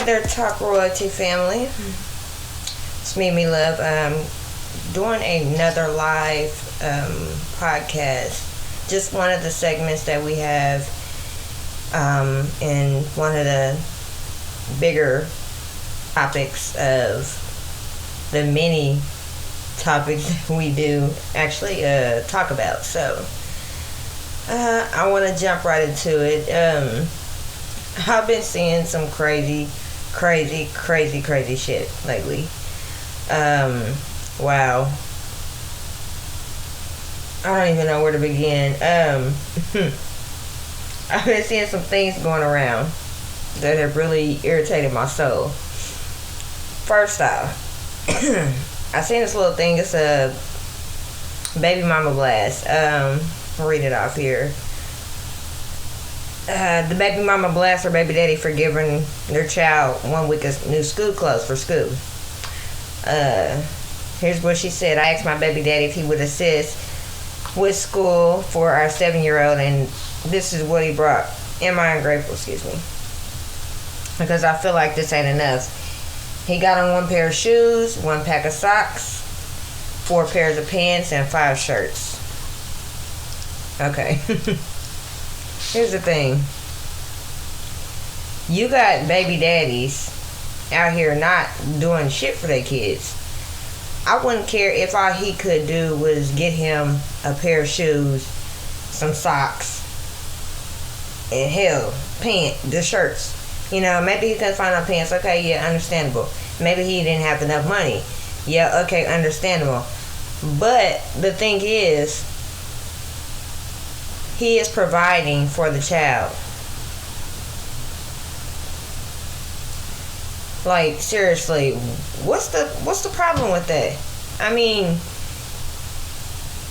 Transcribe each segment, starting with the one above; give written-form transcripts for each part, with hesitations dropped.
Hey there, Talk Royalty family. It's me, Love. Doing another live podcast. Just one of the segments that we have in one of the bigger topics of the many topics that we do actually talk about. So I want to jump right into it. I've been seeing some crazy shit lately. Wow. I don't even know where to begin. I've been seeing some things going around that have really irritated my soul. First off, I seen this little thing. It's a baby mama blast. I'll read it off here. The baby mama blasts her baby daddy for giving their child 1 week of new school clothes for school. Here's what she said. I asked my baby daddy if he would assist with school for our 7-year-old, and this is what he brought. Am I ungrateful? Excuse me. Because I feel like this ain't enough. He got on 1 pair of shoes, 1 pack of socks, 4 pairs of pants, and 5 shirts. Okay. Here's the thing. You got baby daddies out here not doing shit for their kids. I wouldn't care if all he could do was get him a pair of shoes, some socks, and hell, the shirts. You know, maybe he couldn't find no pants. Okay, yeah, understandable. Maybe he didn't have enough money. Yeah, okay, understandable. But the thing is, he is providing for the child. Like, seriously, what's the problem with that? I mean,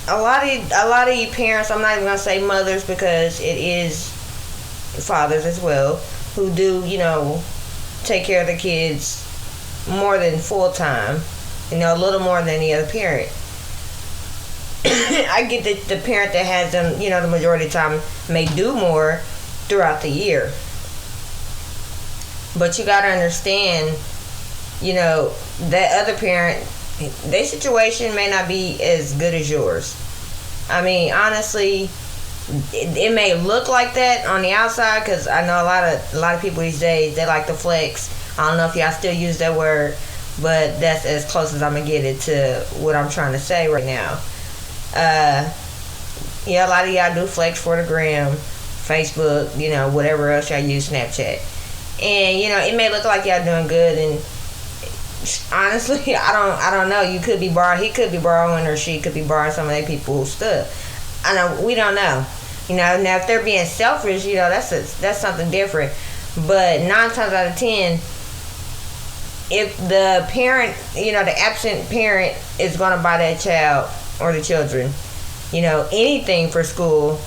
a lot of you parents, I'm not even gonna say mothers because it is fathers as well, who do, you know, take care of the kids more than full time, you know, a little more than the other parent. I get that the parent that has them, you know, the majority of the time may do more throughout the year. But you gotta understand, you know, that other parent, their situation may not be as good as yours. I mean, honestly, it may look like that on the outside, because I know a lot of people these days, they like to flex. I don't know if y'all still use that word, but that's as close as I'm gonna get it to what I'm trying to say right now. Yeah, a lot of y'all do flex for the gram, Facebook, you know, whatever else y'all use, Snapchat. And, you know, it may look like y'all doing good, and honestly, I don't know. He could be borrowing, or she could be borrowing some of their people's stuff. I know, we don't know. You know, now if they're being selfish, you know, that's something different. But 9 times out of 10, if the parent, you know, the absent parent is going to buy that child or the children, you know, anything for school,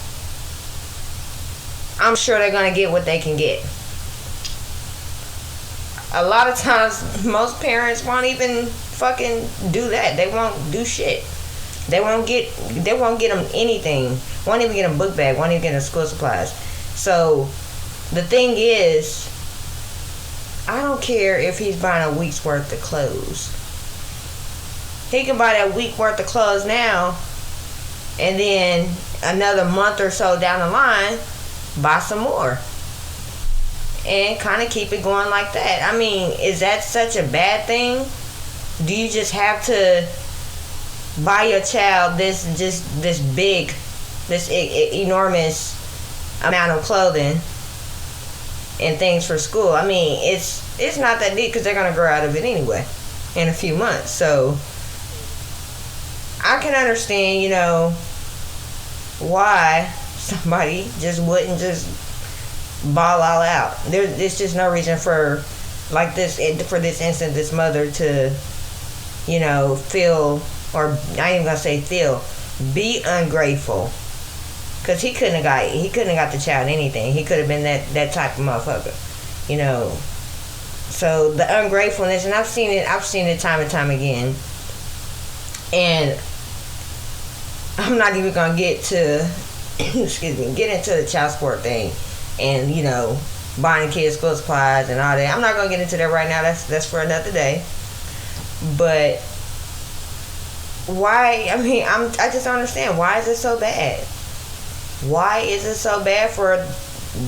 I'm sure they're going to get what they can get. A lot of times, most parents won't even fucking do that. They won't do shit. They won't get them anything. Won't even get them book bag. Won't even get them school supplies. So, the thing is, I don't care if he's buying a week's worth of clothes. He can buy that week worth of clothes now, and then another month or so down the line, buy some more. And kind of keep it going like that. I mean, is that such a bad thing? Do you just have to buy your child this enormous amount of clothing and things for school? I mean, it's not that deep, because they're gonna grow out of it anyway in a few months. So I can understand, you know, why somebody just wouldn't just ball all out. There's just no reason for this instance, this mother to, you know, feel, or I ain't even gonna say feel, be ungrateful, because he couldn't have got the child anything. He could have been that type of motherfucker, you know. So the ungratefulness, and I've seen it time and time again. And I'm not even gonna get into the child support thing. And, you know, buying kids school supplies and all that. I'm not gonna get into that right now. That's for another day. But why? I mean, I just don't understand. Why is it so bad? Why is it so bad for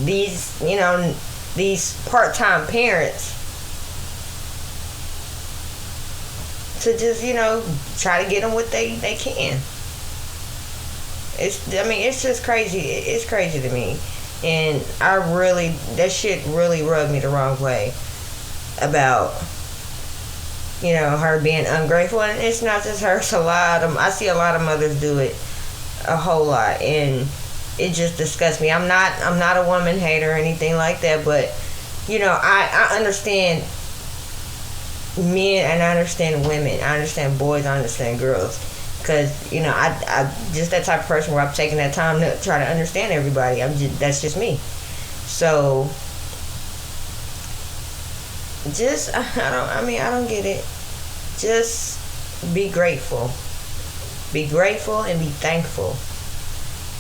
these, these part-time parents to just, try to get them what they can? It's just crazy. It's crazy to me. And that shit really rubbed me the wrong way about, her being ungrateful. And it's not just her, it's a lot of, I see a lot of mothers do it a whole lot. And it just disgusts me. I'm not a woman hater or anything like that, but, I understand men and I understand women. I understand boys, I understand girls. Because, I just that type of person where I'm taking that time to try to understand everybody. That's just me. So, I don't get it. Just be grateful. Be grateful and be thankful.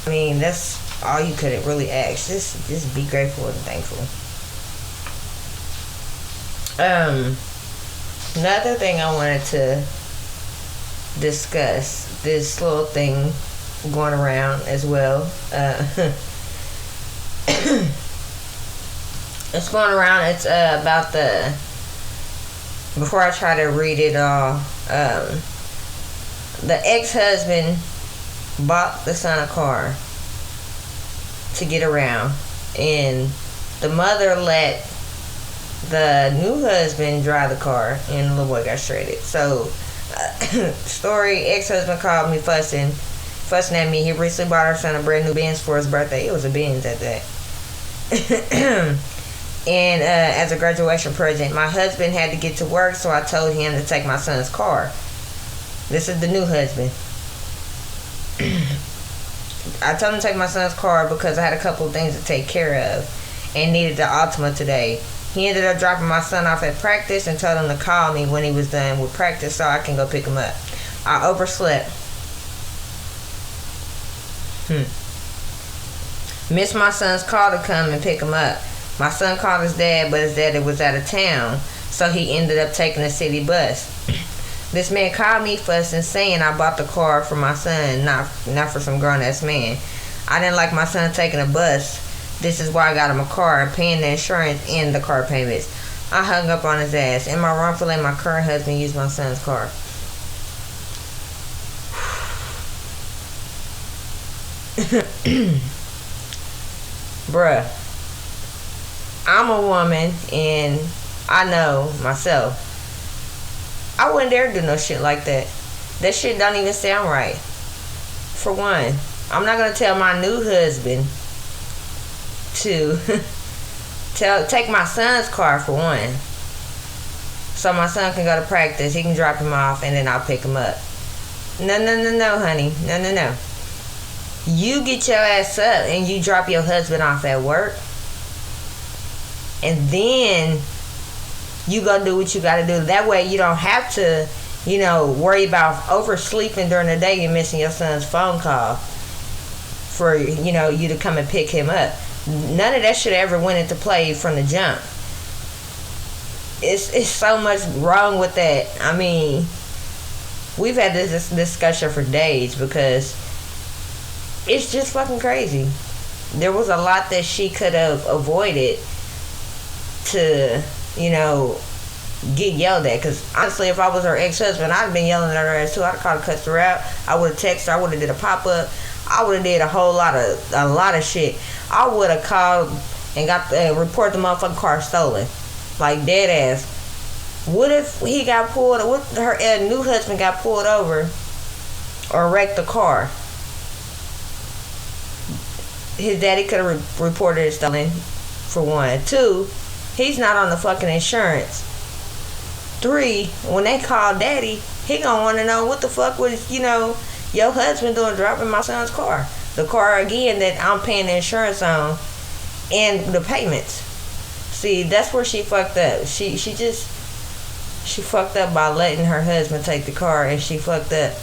I mean, that's all you could really ask. Just be grateful and thankful. Another thing I wanted to discuss, this little thing going around as well. It's going around. It's about before I try to read it all, the ex-husband bought the son a car to get around, and the mother let the new husband drive the car, and the little boy got stranded. So, story, ex-husband called me fussing at me. He recently bought our son a brand new Benz for his birthday. It was a Benz at that. And as a graduation present, my husband had to get to work, so I told him to take my son's car. This is the new husband. I told him to take my son's car because I had a couple of things to take care of and needed the Altima today. He ended up dropping my son off at practice and told him to call me when he was done with practice so I can go pick him up. I overslept. Missed my son's call to come and pick him up. My son called his dad, but his dad was out of town, so he ended up taking the city bus. This man called me fussing, saying I bought the car for my son, not for some grown-ass man. I didn't like my son taking a bus. This is why I got him a car, paying the insurance and the car payments. I hung up on his ass. Am I wrong for letting my current husband use my son's car? Bruh, I'm a woman and I know myself. I wouldn't dare do no shit like that. That shit don't even sound right. For one, I'm not gonna tell my new husband to take my son's car, for one, so my son can go to practice. He can drop him off and then I'll pick him up. No, honey. No. You get your ass up and you drop your husband off at work, and then you go do what you gotta do. That way you don't have to, worry about oversleeping during the day and missing your son's phone call for, you to come and pick him up. None of that should ever went into play from the jump. It's so much wrong with that. I mean, we've had this discussion for days because it's just fucking crazy. There was a lot that she could have avoided to, get yelled at. Because honestly, if I was her ex-husband, I'd have been yelling at her ass too. I'd have called her, cussed her out. I would have texted her. I would have did a pop-up. I would have did a lot of shit. I would have called and got report the motherfucking car stolen, like dead ass. What if he got pulled? What if her new husband got pulled over or wrecked the car? His daddy could have reported it stolen, for one. Two, he's not on the fucking insurance. Three, when they call daddy, he gonna want to know what the fuck was, your husband doing dropping my son's car. The car, again, that I'm paying the insurance on and the payments. See, that's where she fucked up. She fucked up by letting her husband take the car, and she fucked up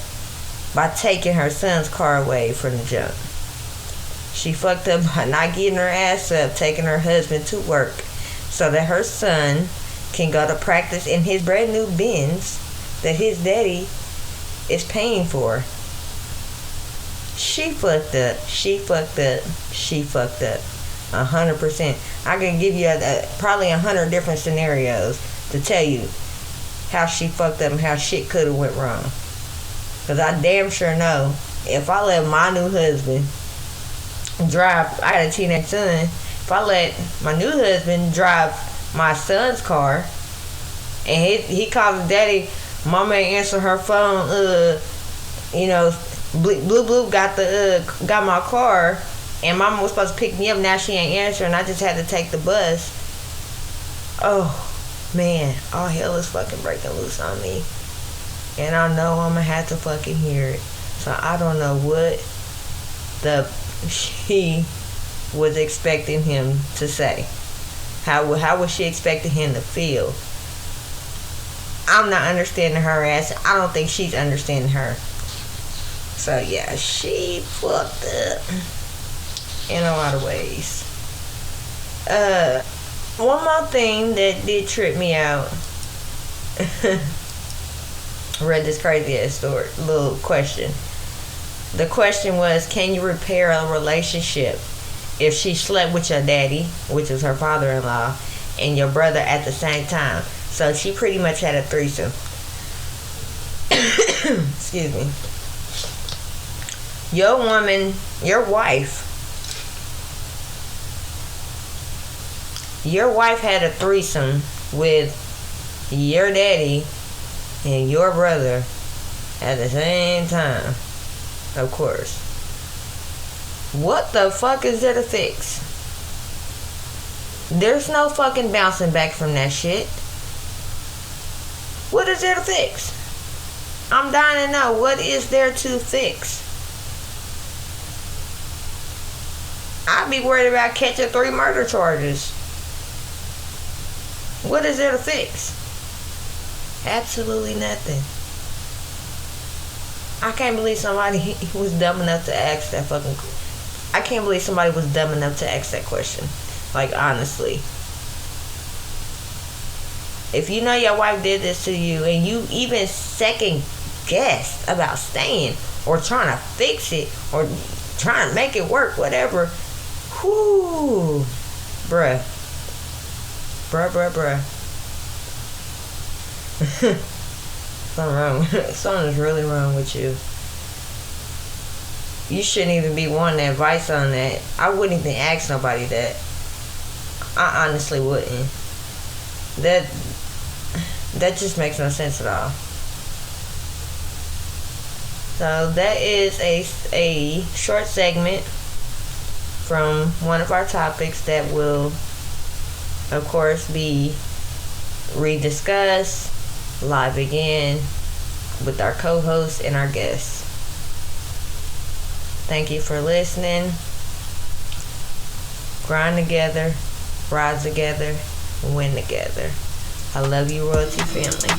by taking her son's car away from the jump. She fucked up by not getting her ass up, taking her husband to work so that her son can go to practice in his brand new Benz that his daddy is paying for. She fucked up. She fucked up. She fucked up. 100%. I can give you probably 100 different scenarios to tell you how she fucked up and how shit could have went wrong. Because I damn sure know if I let my new husband drive, I had a teenage son, if I let my new husband drive my son's car and he calls his daddy, mama ain't answer her phone, blue blue got my car, and mama was supposed to pick me up, now she ain't answering, I just had to take the bus. Oh man, all hell is fucking breaking loose on me. And I know I'm gonna have to fucking hear it. So I don't know what she was expecting him to say. How was she expecting him to feel? I'm not understanding her ass. I don't think she's understanding her. So yeah, she fucked up in a lot of ways. One more thing that did trip me out. Read this crazy ass story, little question. The question was, can you repair a relationship if she slept with your daddy, which is her father-in-law, and your brother at the same time? So she pretty much had a threesome. Excuse me. Your wife had a threesome with your daddy and your brother at the same time. Of course. What the fuck is there to fix? There's no fucking bouncing back from that shit. What is there to fix? I'm dying to know, what is there to fix? I'd be worried about catching 3 murder charges. What is there to fix? Absolutely nothing. I can't believe somebody was dumb enough to ask that fucking... I can't believe somebody was dumb enough to ask that question. Like, honestly. If you know your wife did this to you and you even second guessed about staying or trying to fix it or trying to make it work, whatever, whoo, bruh. Something wrong. Something is really wrong with you. You shouldn't even be wanting advice on that. I wouldn't even ask nobody that. I honestly wouldn't. That just makes no sense at all. So that is a short segment from one of our topics that will, of course, be rediscussed live again with our co-hosts and our guests. Thank you for listening. Grind together, rise together, win together. I love you, Royalty family.